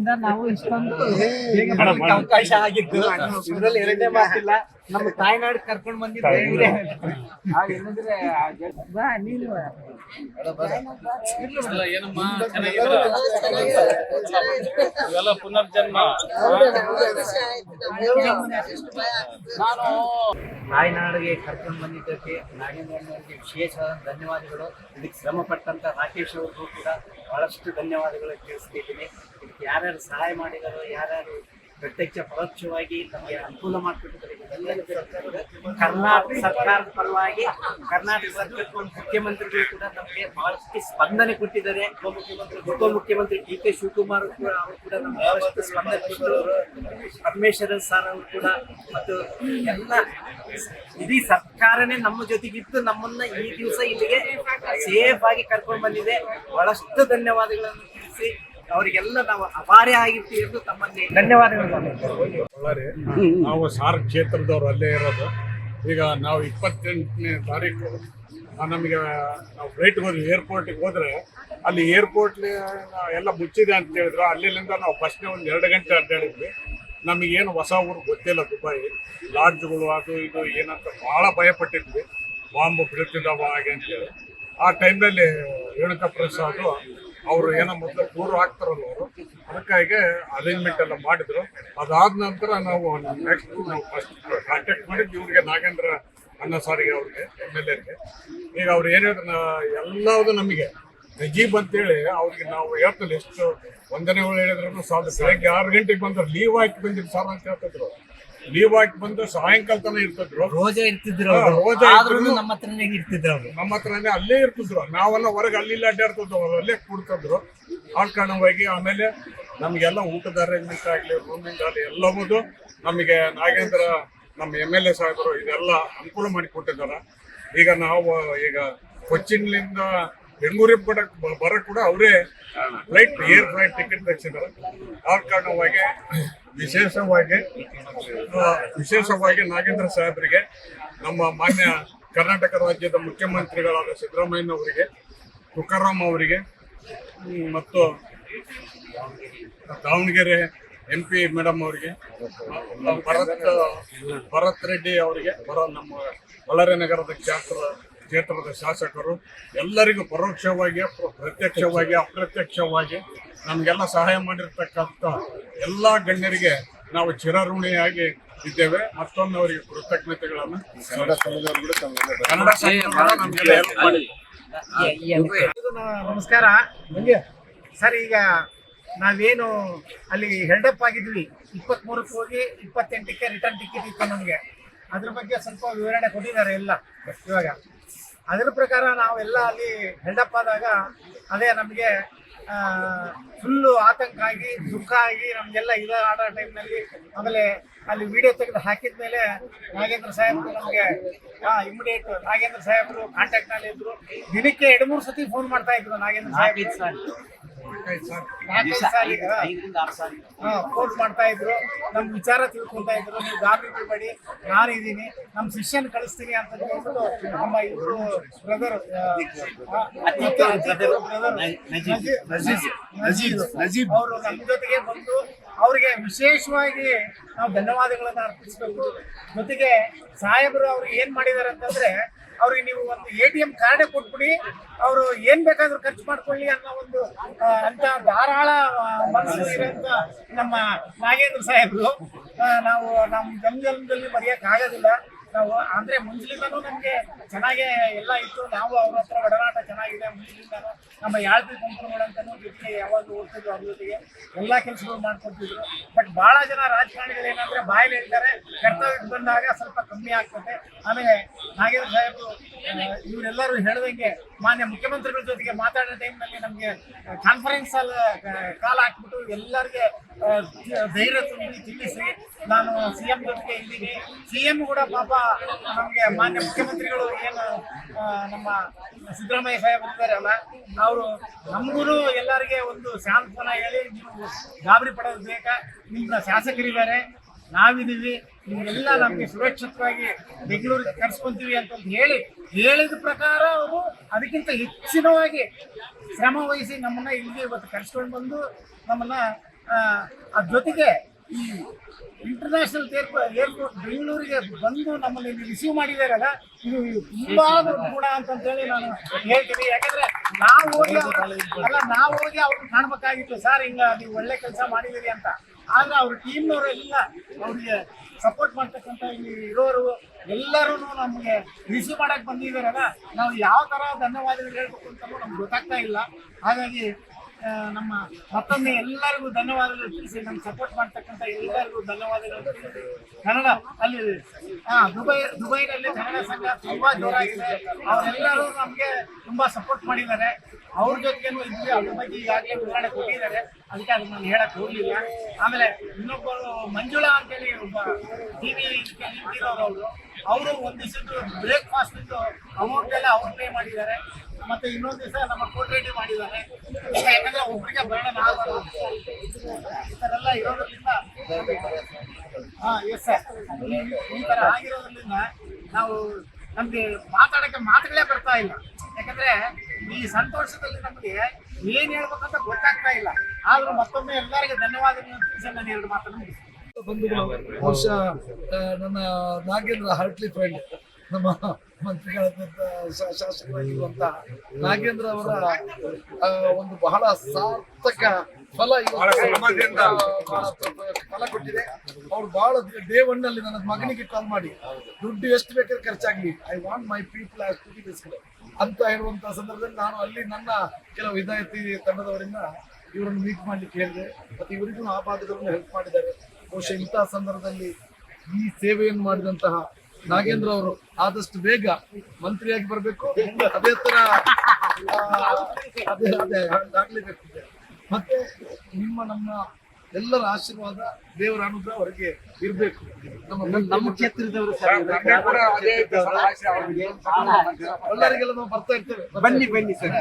ಕಾರಣದಿಂದ ನಾವು ಇಷ್ಟೊಂದು ಬೇಗ ಬರ್ಲಿಕ್ಕೆ ಅವಕಾಶ ಆಗಿದ್ದು. ಇದರಲ್ಲಿ ಎರಡನೇ ಮಾತಿಲ್ಲ. ನಮ್ಮ ತಾಯ್ನಾಡು ಕರ್ಕೊಂಡು ಬಂದಿದ್ದೆ ಬಾ ನೀನು ಏನಮ್ಮ ಇವೆಲ್ಲ ಪುನರ್ಜನ್ಮ. ತಾಯ್ನಾಡಿಗೆ ಕರ್ಕೊಂಡು ಬಂದಿದ್ದಕ್ಕೆ ನಾಗೇಂದ್ರ ಅವರಿಗೆ ವಿಶೇಷ ಧನ್ಯವಾದಗಳು. ಇದಕ್ಕೆ ಶ್ರಮ ಪಟ್ಟಂತ ರಾಕೇಶ್ ಅವ್ರಿಗೂ ಕೂಡ ಬಹಳಷ್ಟು ಧನ್ಯವಾದಗಳು ತಿಳಿಸ್ತಿದ್ದೀನಿ. ಇದಕ್ಕೆ ಯಾರ್ಯಾರು ಸಹಾಯ ಮಾಡಿದಾರೋ, ಯಾರ್ಯಾರು ಪ್ರತ್ಯಕ್ಷ ಪರೋಕ್ಷವಾಗಿ ನಮಗೆ ಅನುಕೂಲ ಮಾಡಿಕೊಟ್ಟಿದ್ದಾರೆ, ಕರ್ನಾಟಕ ಸರ್ಕಾರದ ಪರವಾಗಿ ಕರ್ನಾಟಕ ಸರ್ಕಾರದ ಮುಖ್ಯಮಂತ್ರಿಗಳು ಕೂಡ ನಮಗೆ ಬಹಳಷ್ಟು ಸ್ಪಂದನೆ ಕೊಟ್ಟಿದ್ದಾರೆ. ಉಪಮುಖ್ಯಮಂತ್ರಿ ಡಿ ಕೆ ಶಿವಕುಮಾರ್ ಅವರು ಕೂಡ ನಮ್ಗೆ ಬಹಳಷ್ಟು ಸ್ಪಂದನೆ ಕೊಟ್ಟರು. ಪರಮೇಶ್ವರ ಸರ್ ಅವರು ಕೂಡ ಮತ್ತು ಎಲ್ಲ ಇಡೀ ಸರ್ಕಾರನೇ ನಮ್ಮ ಜೊತೆಗಿದ್ದು ನಮ್ಮನ್ನ ಈ ದಿವಸ ಇಲ್ಲಿಗೆ ಸೇಫ್ ಆಗಿ ಕರ್ಕೊಂಡು ಬಂದಿದೆ. ಬಹಳಷ್ಟು ಧನ್ಯವಾದಗಳನ್ನು ತಿಳಿಸಿ ಅವರಿಗೆಲ್ಲ ನಾವು ಅಪಾರ ಆಗಿರ್ತೀವಿ ಎಂದು ತಮ್ಮಲ್ಲಿ ಧನ್ಯವಾದಗಳು. ನಾವು ಸಾರ್ ಕ್ಷೇತ್ರದವ್ರು ಅಲ್ಲೇ ಇರೋದು. ಈಗ ನಾವು 28ನೇ ತಾರೀಕು ನಮಗೆ ನಾವು ಫ್ಲೈಟ್ಗೆ ಹೋದ್ವಿ, ಏರ್ಪೋರ್ಟಿಗೆ ಹೋದ್ರೆ ಅಲ್ಲಿ ಏರ್ಪೋರ್ಟ್ ಎಲ್ಲ ಮುಚ್ಚಿದೆ ಅಂತ ಹೇಳಿದ್ರು. ಅಲ್ಲಿಂದ ನಾವು ಫಸ್ಟ್ನೇ ಒಂದು 2 ಗಂಟೆ ಅಡ್ಡಾಡಿದ್ವಿ. ನಮಗೇನು ಹೊಸ ಊರು ಗೊತ್ತಿಲ್ಲ, ದುಬೈ ಲಾಡ್ಜ್ಗಳು ಅದು ಇದು ಏನಂತ ಭಾಳ ಭಯಪಟ್ಟಿದ್ವಿ. ಬಾಂಬ್ ಬೀಳ್ತಿದ್ದಾವ ಹಾಗೆ ಅಂತೇಳಿ. ಆ ಟೈಮ್ನಲ್ಲಿ ರೇಣುಕಾ ಪ್ರಸಾದ್ ಅವರು ಏನೋ ಮೊದಲು ಟೂರ್ ಹಾಕ್ತಾರಲ್ಲ ಅವರು, ಅದಕ್ಕಾಗಿ ಅರೇಂಜ್ಮೆಂಟ್ ಎಲ್ಲ ಮಾಡಿದ್ರು. ಅದಾದ ನಂತರ ನಾವು ನೆಕ್ಸ್ಟ್ ನಾವು ಫಸ್ಟ್ ಕಾಂಟ್ಯಾಕ್ಟ್ ಮಾಡಿದ್ವಿ ಇವ್ರಿಗೆ, ನಾಗೇಂದ್ರ ಅಣ್ಣ ಸಾರಿಗೆ ಅವ್ರಿಗೆ, MLA. ಈಗ ಅವ್ರು ಏನು ಹೇಳಿದ್ರು ಎಲ್ಲವುದು ನಮಗೆ ನಜೀಬ್ ಅಂತೇಳಿ ಅವ್ರಿಗೆ ನಾವು ಹೇಳ್ತಲ್ಲ ಎಷ್ಟು ವಂದನೆಗಳು ಹೇಳಿದ್ರು ಸಾಧ್ಯ. ಬೆಳಗ್ಗೆ 6 ಗಂಟೆಗೆ ಬಂದ್ರು, ಲೀವ್ ಹಾಕಿ ಬಂದಿದ್ರು ಸಾರ್ ಅಂತ ಹೇಳ್ತಿದ್ರು. ಲೀವ್ ಹಾಕಿ ಬಂದು ಸಾಯಂಕಾಲ ತನ ಇರ್ತಿದ್ರು, ರೋಜಾ ಇರ್ತಿದ್ರು, ನಮ್ಮ ಹತ್ರನೇ ಇರ್ತಿದ್ರು, ನಮ್ಮ ಹತ್ರನೇ ಅಲ್ಲೇ ಇರ್ತಿದ್ರು. ನಾವೆಲ್ಲ ಹೊರಗೆ ಅಲ್ಲಿ ಅಡ್ಡಾಡ್ತಿದ್ವು, ಅಲ್ಲೇ ಕೂಡ್ತಿದ್ರು ಆ ಕಾರಣವಾಗಿ. ಆಮೇಲೆ ನಮಗೆಲ್ಲ ಊಟದ ಅರೇಂಜ್ಮೆಂಟ್ ಆಗಲಿ, ರೂಮಿಂಗ್ ಆಗಲಿ ಎಲ್ಲವುದು ನಮಗೆ ನಾಗೇಂದ್ರ ನಮ್ಮ MLA ಸಾಹೇಬರು ಇದೆಲ್ಲ ಅನುಕೂಲ ಮಾಡಿಕೊಟ್ಟಿದ್ದಾರೆ. ಈಗ ನಾವು ಈಗ ಕೊಚ್ಚಿನ್ಲಿಂದ ಬೆಂಗಳೂರಿಗೆ ಬರೋಕ್ಕೆ ಕೂಡ ಅವರೇ ಏರ್ ಫ್ಲೈಟ್ ಟಿಕೆಟ್ ತೆಗೆಸಿದ್ದಾರೆ. ಆ ಕಾರಣವಾಗಿ ವಿಶೇಷವಾಗಿ ನಾಗೇಂದ್ರ ಸಾಹೇಬರಿಗೆ, ನಮ್ಮ ಮಾನ್ಯ ಕರ್ನಾಟಕ ರಾಜ್ಯದ ಮುಖ್ಯಮಂತ್ರಿಗಳಾದ ಸಿದ್ದರಾಮಯ್ಯ ಅವರಿಗೆ, ತುಕಾರಾಮ್ ಅವರಿಗೆ ಮತ್ತು ದಾವಣಗೆರೆ MP ಮೇಡಮ್ ಅವರಿಗೆ, ಭರತ್ ರೆಡ್ಡಿ ಅವರಿಗೆ, ನಮ್ಮ ಬಳ್ಳಾರಿ ನಗರದ ಕ್ಷೇತ್ರದ ಶಾಸಕರು ಎಲ್ಲರಿಗೂ ಪರೋಕ್ಷವಾಗಿ, ಪ್ರತ್ಯಕ್ಷವಾಗಿ, ಅಪ್ರತ್ಯಕ್ಷವಾಗಿ ನಮಗೆಲ್ಲ ಸಹಾಯ ಮಾಡಿರ್ತಕ್ಕಂಥ ಎಲ್ಲ ಗಣ್ಯರಿಗೆ ನಾವು ಚಿರಋಣಿಯಾಗಿ ಇದ್ದೇವೆ. ಮತ್ತೊಮ್ಮೆ ಅವರಿಗೆ ಕೃತಜ್ಞತೆಗಳನ್ನು. ನಮಸ್ಕಾರ ಸರ್. ಈಗ ನಾವೇನು ಅಲ್ಲಿ ಹೆಲ್ಡಪ್ ಆಗಿದ್ವಿ, 23ಕ್ಕೆ ಹೋಗಿ 28ಕ್ಕೆ ರಿಟರ್ನ್ ಟಿಕೆಟ್ ಇತ್ತು ನಮಗೆ. ಅದ್ರ ಬಗ್ಗೆ ಸ್ವಲ್ಪ ವಿವರಣೆ ಕೊಟ್ಟಿದ್ದಾರೆ ಎಲ್ಲ. ಇವಾಗ ಅದರ ಪ್ರಕಾರ ನಾವೆಲ್ಲ ಅಲ್ಲಿ ಹೆಲ್ಡಪ್ ಆದಾಗ ಅದೇ ನಮಗೆ ಫುಲ್ಲು ಆತಂಕ ಆಗಿ, ದುಃಖ ಆಗಿ, ನಮಗೆಲ್ಲ ಆಡೋ ಟೈಮ್ನಲ್ಲಿ ಆಮೇಲೆ ಅಲ್ಲಿ ವಿಡಿಯೋ ತೆಗೆದು ಹಾಕಿದ ಮೇಲೆ ನಾಗೇಂದ್ರ ಸಾಹೇಬರು ನಮಗೆ ಇಮಿಡಿಯೇಟ್ ನಾಗೇಂದ್ರ ಸಾಹೇಬರು ಕಾಂಟ್ಯಾಕ್ಟ್ನಲ್ಲಿ ಇದ್ರು. ದಿನಕ್ಕೆ 2-3 ಸತಿ ಫೋನ್ ಮಾಡ್ತಾ ಇದ್ರು ನಾಗೇಂದ್ರ ಸಾಹೇಬ್. ಫೋನ್ ಮಾಡ್ತಾ ಇದ್ರು, ನಮ್ಮ ವಿಚಾರ ತಿಳ್ಕೊಂತಾ ಇದ್ರು. ನೀವು ಗಾಬರಿ ಬಿಡಬೇಡಿ, ನಾನು ಇದ್ದೀನಿ, ನಮ್ಮ ಶಿಷ್ಯನ್ ಕಳಿಸ್ತೀನಿ ಅಂತ ಹೇಳ್ಬಿಟ್ಟು ನಮ್ಮ ಇವರು ಬ್ರದರ್ ನಜೀಬ್ ಅವರು ನಮ್ಮ ಜೊತೆಗೆ ಬಂದು ಅವ್ರಿಗೆ ವಿಶೇಷವಾಗಿ ನಾವು ಧನ್ಯವಾದಗಳನ್ನು ಅರ್ಪಿಸಬೇಕು. ಜೊತೆಗೆ ಸಾಹೇಬರು ಅವ್ರಿಗೆ ಏನ್ ಮಾಡಿದ್ದಾರೆ ಅಂತಂದ್ರೆ, ಅವ್ರಿಗೆ ನೀವು ಒಂದು ATM ಕಾರ್ಡೇ ಕೊಟ್ಬಿಡಿ, ಅವರು ಏನ್ ಬೇಕಾದ್ರೂ ಖರ್ಚು ಮಾಡ್ಕೊಳ್ಳಿ ಅನ್ನೋ ಒಂದು ಅಂತ ಧಾರಾಳ ಮನಸ್ಸು ಇರೋಂಥ ನಮ್ಮ ನಾಗೇಂದ್ರ ಸಾಹೇಬರು ನಾವು ನಮ್ಮ ಜನ್ಮದಲ್ಲಿ ಮರೆಯೋಕ್ಕಾಗೋದಿಲ್ಲ. ನಾವು ಅಂದ್ರೆ ಮುಂಚೆಯಿಂದನೂ ನಮಗೆ ಚೆನ್ನಾಗೇ ಎಲ್ಲ ಇತ್ತು. ನಾವು ಅವ್ರ ಹತ್ರ ಒಡನಾಟ ಚೆನ್ನಾಗಿದೆ ಮುಂಚೆಯಿಂದನೂ. ನಮ್ಮ ಯಾಳ್ಪಿ ಕಂಪನಿಗಳಂತನೂ ಜೊತೆಗೆ ಯಾವಾಗ ಹೋಗ್ತಿದ್ರು, ಅವ್ರ ಜೊತೆಗೆ ಎಲ್ಲ ಕೆಲಸಗಳು ಮಾಡ್ಕೊಡ್ತಿದ್ರು. ಬಟ್ ಭಾಳ ಜನ ರಾಜಕಾರಣಿಗಳು ಏನಂದ್ರೆ ಬಾಯಲ್ಲಿ ಹೇಳ್ತಾರೆ, ಕರ್ತವ್ಯಕ್ಕೆ ಬಂದಾಗ ಸ್ವಲ್ಪ ಕಮ್ಮಿ ಆಗ್ತದೆ. ಆಮೇಲೆ ನಾಗೇಂದ್ರ ಸಾಹೇಬರು ಇವರೆಲ್ಲರೂ ಹೇಳ್ದಂಗೆ ಮಾನ್ಯ ಮುಖ್ಯಮಂತ್ರಿಗಳ ಜೊತೆಗೆ ಮಾತಾಡೋ ಟೈಮ್ನಲ್ಲಿ ನಮಗೆ ಕಾನ್ಫರೆನ್ಸ್ ಅಲ್ಲಿ ಕಾಲ್ ಹಾಕ್ಬಿಟ್ಟು ಎಲ್ಲರಿಗೆ ಧೈರ್ಯ ತಿಳಿಸಿ ನಾನು CM ಜೊತೆಗೆ ಇದ್ದೀನಿ. CM ಕೂಡ ಪಾಪ ನಮಗೆ ಮಾನ್ಯ ಮುಖ್ಯಮಂತ್ರಿಗಳು ಏನು ನಮ್ಮ ಸಿದ್ದರಾಮಯ್ಯ ಸಾಹೇಬರು ಇದ್ದಾರಲ್ಲ, ಅವರು ನಮಗೂ ಎಲ್ಲರಿಗೆ ಒಂದು ಶಾಂತನ ಹೇಳಿ, ನೀವು ಗಾಬರಿ ಪಡೋದು ಬೇಕಾ, ನಿಮ್ಮ ಶಾಸಕರಿದ್ದಾರೆ, ನಾವಿದ್ದೀವಿ, ನಿಮಗೆಲ್ಲ ನಮಗೆ ಸುರಕ್ಷಿತವಾಗಿ ಬೆಂಗಳೂರಿಗೆ ಕರ್ಸ್ಕೊಂತೀವಿ ಅಂತ ಹೇಳಿದ ಪ್ರಕಾರ ಅವರು ಅದಕ್ಕಿಂತ ಹೆಚ್ಚಿನವಾಗಿ ಶ್ರಮ ವಹಿಸಿ ನಮ್ಮನ್ನ ಇಲ್ಲಿ ಇವತ್ತು ಕರ್ಸ್ಕೊಂಡು ಬಂದು ನಮ್ಮನ್ನ ಅದ್ರ ಜೊತೆಗೆ ಈ ಇಂಟರ್ನ್ಯಾಷನಲ್ ಏರ್ಪೋರ್ಟ್ ಬೆಂಗಳೂರಿಗೆ ಬಂದು ನಮ್ಮಲ್ಲಿ ರಿಸೀವ್ ಮಾಡಿದಾರಲ್ಲ, ಇದು ತುಂಬಾ ದೊಡ್ಡ ಗುಣ ಅಂತೇಳಿ ನಾನು ಹೇಳ್ತೀನಿ. ಯಾಕಂದ್ರೆ ನಾವು ಹೋಗಿ ಅವ್ರನ್ನ ಕಾಣ್ಬೇಕಾಗಿತ್ತು, ಸರ್ ಹಿಂಗ ನೀವು ಒಳ್ಳೆ ಕೆಲಸ ಮಾಡಿದಿರಿ ಅಂತ. ಆದ್ರೆ ಅವ್ರ ಟೀಮ್ನವರೆಲ್ಲ ಅವ್ರಿಗೆ ಸಪೋರ್ಟ್ ಮಾಡ್ತಕ್ಕಂಥ ಇಲ್ಲಿ ಇರೋರು ಎಲ್ಲರೂ ನಮಗೆ ರಿಸೀವ್ ಮಾಡಕ್ ಬಂದಿದ್ದಾರಲ್ಲ, ನಾವು ಯಾವ ತರ ಧನ್ಯವಾದಗಳು ಹೇಳ್ಬೇಕು ಅಂತಲೂ ನಮ್ಗೆ ಗೊತ್ತಾಗ್ತಾ ಇಲ್ಲ. ಹಾಗಾಗಿ ನಮ್ಮ ಮತ್ತೊಮ್ಮೆ ಎಲ್ಲರಿಗೂ ಧನ್ಯವಾದಗಳು ತಿಳಿಸಿ, ನಮ್ಗೆ ಸಪೋರ್ಟ್ ಮಾಡ್ತಕ್ಕಂಥ ಎಲ್ಲರಿಗೂ ಧನ್ಯವಾದಗಳು ತಿಳಿಸಿ. ಕನ್ನಡ ಅಲ್ಲಿ ದುಬೈನಲ್ಲಿ ಕನ್ನಡ ಸಂಘ ತುಂಬಾ ಜೋರಾಗಿದೆ. ಅವರೆಲ್ಲರೂ ನಮಗೆ ತುಂಬಾ ಸಪೋರ್ಟ್ ಮಾಡಿದ್ದಾರೆ. ಅವ್ರ ಜೊತೆಗೇನು ಇದ್ವಿ, ಅದ್ರ ಬಗ್ಗೆ ಈಗಾಗಲೇ ವಿವರಣೆ ಕೊಟ್ಟಿದ್ದಾರೆ, ಅದಕ್ಕೆ ಅದನ್ನ ನಾನು ಹೇಳಕ್ ಹೋಗ್ಲಿಲ್ಲ. ಆಮೇಲೆ ಇನ್ನೊಬ್ಬರು ಮಂಜುಳಾ ಅಂತೇಳಿ ಒಬ್ಬ ಟಿವಿ ನಿಂತಿರೋರು, ಅವರು ಒಂದ್ ದಿವಸದ್ದು ಬ್ರೇಕ್ಫಾಸ್ಟ್ ಅಮೌಂಟ್ ಎಲ್ಲ ಅವ್ರು ಪೇ ಮಾಡಿದ್ದಾರೆ. ಮತ್ತೆ ಇನ್ನೊಂದ್ ದಿವಸ ನಮ್ಮ ಕೋಟ್ರೇಟಿ ಮಾಡಿದ್ದಾರೆ. ಯಾಕಂದ್ರೆ ಒಬ್ಬರಿಗೆ ಬರ್ಡನ್ ಆಗಬಾರ್ದು ಈ ತರ ಎಲ್ಲ ಇರೋದ್ರಿಂದ, ಎಸ್ ಸರ್, ಈ ತರ ಆಗಿರೋದ್ರಿಂದ ನಾವು ನಮ್ಗೆ ಮಾತಾಡಕ್ಕೆ ಮಾತುಗಳೇ ಬರ್ತಾ ಇಲ್ಲ. ಯಾಕಂದ್ರೆ ಈ ಸಂತೋಷದಲ್ಲಿ ನಮ್ಗೆ ಏನ್ ಹೇಳ್ಬೇಕಂತ ಗೊತ್ತಾಗ್ತಾ ಇಲ್ಲ. ಆದ್ರೂ ಮತ್ತೊಮ್ಮೆ ಎಲ್ಲರಿಗೂ ಧನ್ಯವಾದಗಳನ್ನು ತಿಳಿಸಿ ನಾನು ಎರಡು ಮಾತನ್ನು ಮುಗಿಸ್ತೀನಿ. ಬಂಧುಗಳು, ಬಹುಶಃ ನನ್ನ ನಾಗೇಂದ್ರ ಹಾರ್ಟ್ಲಿ ಫ್ರೆಂಡ್, ನಮ್ಮ ಮಂತ್ರಿಗಳಾದಂಥ ಶಾಸಕರಾಗಿರುವಂತಹ ನಾಗೇಂದ್ರ ಅವರ ಒಂದು ಬಹಳ ಸಾರ್ಥಕ ಫಲ ಫಲ ಕೊಟ್ಟಿದೆ. ಅವ್ರು ಬಹಳ ಡೇ ಒನ್ ಅಲ್ಲಿ ನನ್ನ ಮಗನಿಗೆ ಕಾಲ್ ಮಾಡಿ, ದುಡ್ಡು ಎಷ್ಟು ಬೇಕಾದ್ರೆ ಖರ್ಚಾಗ್ಲಿ, I want my people as to be discuss ಅಂತ ಹೇಳುವಂತಹ ಸಂದರ್ಭದಲ್ಲಿ ನಾನು ಅಲ್ಲಿ ನನ್ನ ಕೆಲವು ವಿಧಾಯತಿ ತಂಡದವರಿಂದ ಇವರನ್ನು ಮೀಟ್ ಮಾಡ್ಲಿಕ್ಕೆ ಹೇಳಿದೆ. ಮತ್ತೆ ಇವರಿಗೂ ಆ ಭಾಗದವರನ್ನು ಹೆಲ್ಪ್ ಮಾಡಿದ್ದಾರೆ. ಬಹುಶಃ ಇಂತಹ ಸಂದರ್ಭದಲ್ಲಿ ಈ ಸೇವೆಯನ್ನು ಮಾಡಿದಂತಹ ನಾಗೇಂದ್ರ ಅವರು ಆದಷ್ಟು ಬೇಗ ಮಂತ್ರಿಯಾಗಿ ಬರಬೇಕು. ಅದೇ ತರ ಅದೇ ಆಗ್ಲೇಬೇಕು. ಮತ್ತೆ ನಮ್ಮ ಎಲ್ಲರ ಆಶೀರ್ವಾದ, ದೇವರ ಅನುಗ್ರಹ ಅವರಿಗೆ ಇರಬೇಕು. ನಮ್ಮ ಕ್ಷೇತ್ರದವರು ಎಲ್ಲರಿಗೆಲ್ಲ ನಾವು ಬರ್ತಾ ಇರ್ತೇವೆ. ಬನ್ನಿ ಸರ್.